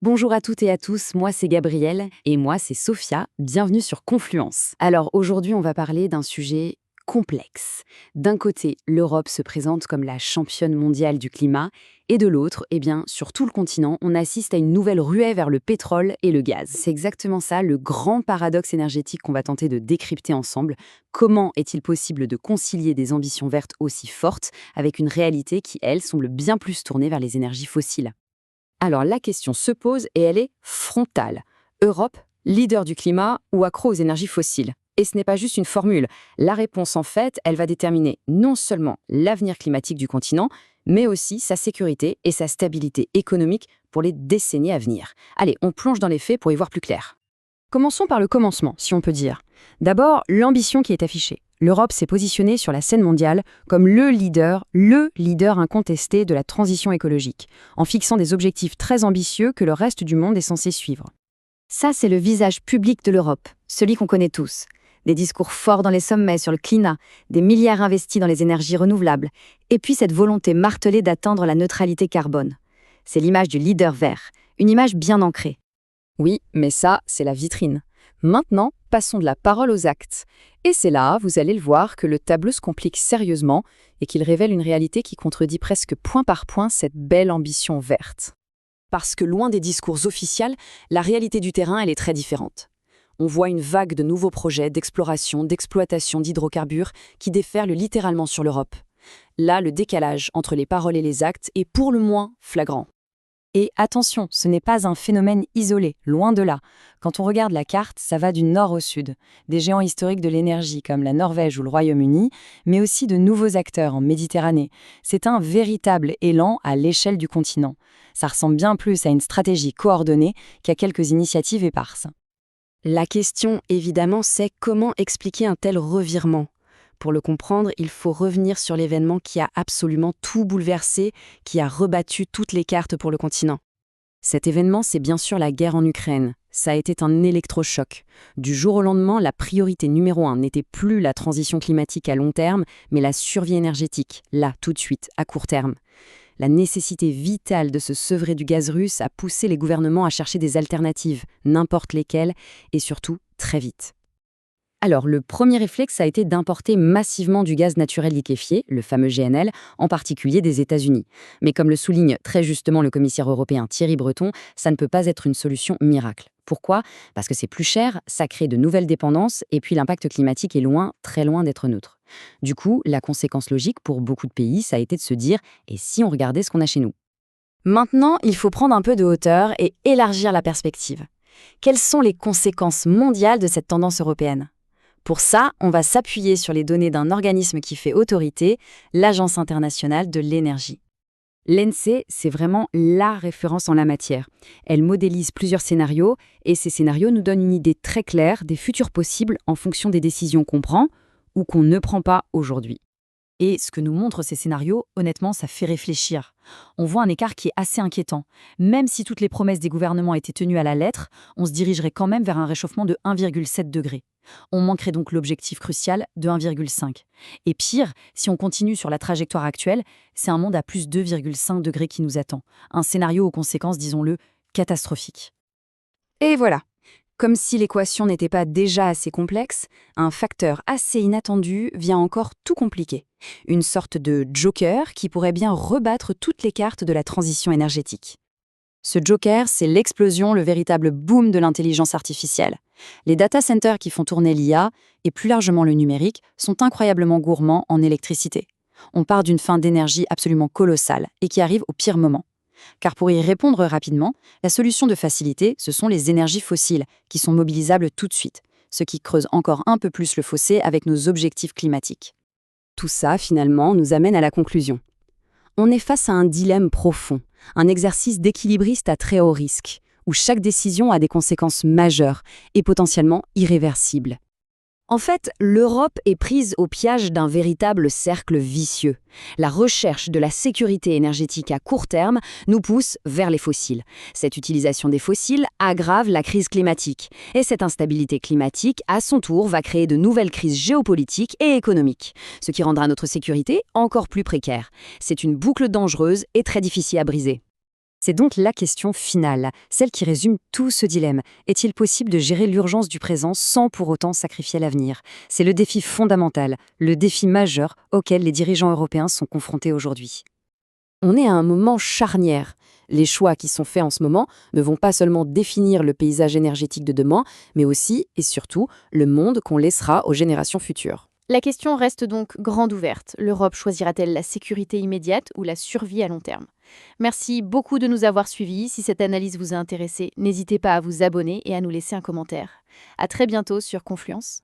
Bonjour à toutes et à tous, moi c'est Gabrielle et moi c'est Sophia, bienvenue sur Confluence. Alors aujourd'hui on va parler d'un sujet complexe. D'un côté, l'Europe se présente comme la championne mondiale du climat et de l'autre, sur tout le continent, on assiste à une nouvelle ruée vers le pétrole et le gaz. C'est exactement ça, le grand paradoxe énergétique qu'on va tenter de décrypter ensemble. Comment est-il possible de concilier des ambitions vertes aussi fortes avec une réalité qui, elle, semble bien plus tournée vers les énergies fossiles? Alors la question se pose et elle est frontale. Europe, leader du climat ou accro aux énergies fossiles? Et ce n'est pas juste une formule. La réponse, en fait, elle va déterminer non seulement l'avenir climatique du continent, mais aussi sa sécurité et sa stabilité économique pour les décennies à venir. Allez, on plonge dans les faits pour y voir plus clair. Commençons par le commencement, si on peut dire. D'abord, l'ambition qui est affichée. L'Europe s'est positionnée sur la scène mondiale comme le leader incontesté de la transition écologique, en fixant des objectifs très ambitieux que le reste du monde est censé suivre. Ça, c'est le visage public de l'Europe, celui qu'on connaît tous. Des discours forts dans les sommets sur le climat, des milliards investis dans les énergies renouvelables, et puis cette volonté martelée d'atteindre la neutralité carbone. C'est l'image du leader vert, une image bien ancrée. Oui, mais ça, c'est la vitrine. Maintenant, passons de la parole aux actes. Et c'est là, vous allez le voir, que le tableau se complique sérieusement et qu'il révèle une réalité qui contredit presque point par point cette belle ambition verte. Parce que loin des discours officiels, la réalité du terrain, elle est très différente. On voit une vague de nouveaux projets d'exploration, d'exploitation d'hydrocarbures qui déferlent littéralement sur l'Europe. Là, le décalage entre les paroles et les actes est pour le moins flagrant. Et attention, ce n'est pas un phénomène isolé, loin de là. Quand on regarde la carte, ça va du nord au sud. Des géants historiques de l'énergie comme la Norvège ou le Royaume-Uni, mais aussi de nouveaux acteurs en Méditerranée. C'est un véritable élan à l'échelle du continent. Ça ressemble bien plus à une stratégie coordonnée qu'à quelques initiatives éparses. La question, évidemment, c'est comment expliquer un tel revirement ? Pour le comprendre, il faut revenir sur l'événement qui a absolument tout bouleversé, qui a rebattu toutes les cartes pour le continent. Cet événement, c'est bien sûr la guerre en Ukraine. Ça a été un électrochoc. Du jour au lendemain, la priorité numéro 1 n'était plus la transition climatique à long terme, mais la survie énergétique, là, tout de suite, à court terme. La nécessité vitale de se sevrer du gaz russe a poussé les gouvernements à chercher des alternatives, n'importe lesquelles, et surtout très vite. Alors, le premier réflexe a été d'importer massivement du gaz naturel liquéfié, le fameux GNL, en particulier des États-Unis. Mais comme le souligne très justement le commissaire européen Thierry Breton, ça ne peut pas être une solution miracle. Pourquoi ? Parce que c'est plus cher, ça crée de nouvelles dépendances, et puis l'impact climatique est loin, très loin d'être neutre. Du coup, la conséquence logique pour beaucoup de pays, ça a été de se dire « et si on regardait ce qu'on a chez nous ?» Maintenant, il faut prendre un peu de hauteur et élargir la perspective. Quelles sont les conséquences mondiales de cette tendance européenne ? Pour ça, on va s'appuyer sur les données d'un organisme qui fait autorité, l'Agence internationale de l'énergie. L'ENSE, c'est vraiment la référence en la matière. Elle modélise plusieurs scénarios et ces scénarios nous donnent une idée très claire des futurs possibles en fonction des décisions qu'on prend ou qu'on ne prend pas aujourd'hui. Et ce que nous montrent ces scénarios, honnêtement, ça fait réfléchir. On voit un écart qui est assez inquiétant. Même si toutes les promesses des gouvernements étaient tenues à la lettre, on se dirigerait quand même vers un réchauffement de 1,7 degré. On manquerait donc l'objectif crucial de 1,5. Et pire, si on continue sur la trajectoire actuelle, c'est un monde à plus 2,5 degrés qui nous attend. Un scénario aux conséquences, disons-le, catastrophiques. Et voilà. Comme si l'équation n'était pas déjà assez complexe, un facteur assez inattendu vient encore tout compliquer. Une sorte de joker qui pourrait bien rebattre toutes les cartes de la transition énergétique. Ce joker, c'est l'explosion, le véritable boom de l'intelligence artificielle. Les data centers qui font tourner l'IA, et plus largement le numérique, sont incroyablement gourmands en électricité. On part d'une fin d'énergie absolument colossale et qui arrive au pire moment. Car pour y répondre rapidement, la solution de facilité, ce sont les énergies fossiles, qui sont mobilisables tout de suite, ce qui creuse encore un peu plus le fossé avec nos objectifs climatiques. Tout ça, finalement, nous amène à la conclusion. On est face à un dilemme profond, un exercice d'équilibriste à très haut risque, où chaque décision a des conséquences majeures et potentiellement irréversibles. En fait, l'Europe est prise au piège d'un véritable cercle vicieux. La recherche de la sécurité énergétique à court terme nous pousse vers les fossiles. Cette utilisation des fossiles aggrave la crise climatique. Et cette instabilité climatique, à son tour, va créer de nouvelles crises géopolitiques et économiques, ce qui rendra notre sécurité encore plus précaire. C'est une boucle dangereuse et très difficile à briser. C'est donc la question finale, celle qui résume tout ce dilemme. Est-il possible de gérer l'urgence du présent sans pour autant sacrifier l'avenir? C'est le défi fondamental, le défi majeur auquel les dirigeants européens sont confrontés aujourd'hui. On est à un moment charnière. Les choix qui sont faits en ce moment ne vont pas seulement définir le paysage énergétique de demain, mais aussi et surtout le monde qu'on laissera aux générations futures. La question reste donc grande ouverte. L'Europe choisira-t-elle la sécurité immédiate ou la survie à long terme? Merci beaucoup de nous avoir suivis. Si cette analyse vous a intéressé, n'hésitez pas à vous abonner et à nous laisser un commentaire. À très bientôt sur Confluence.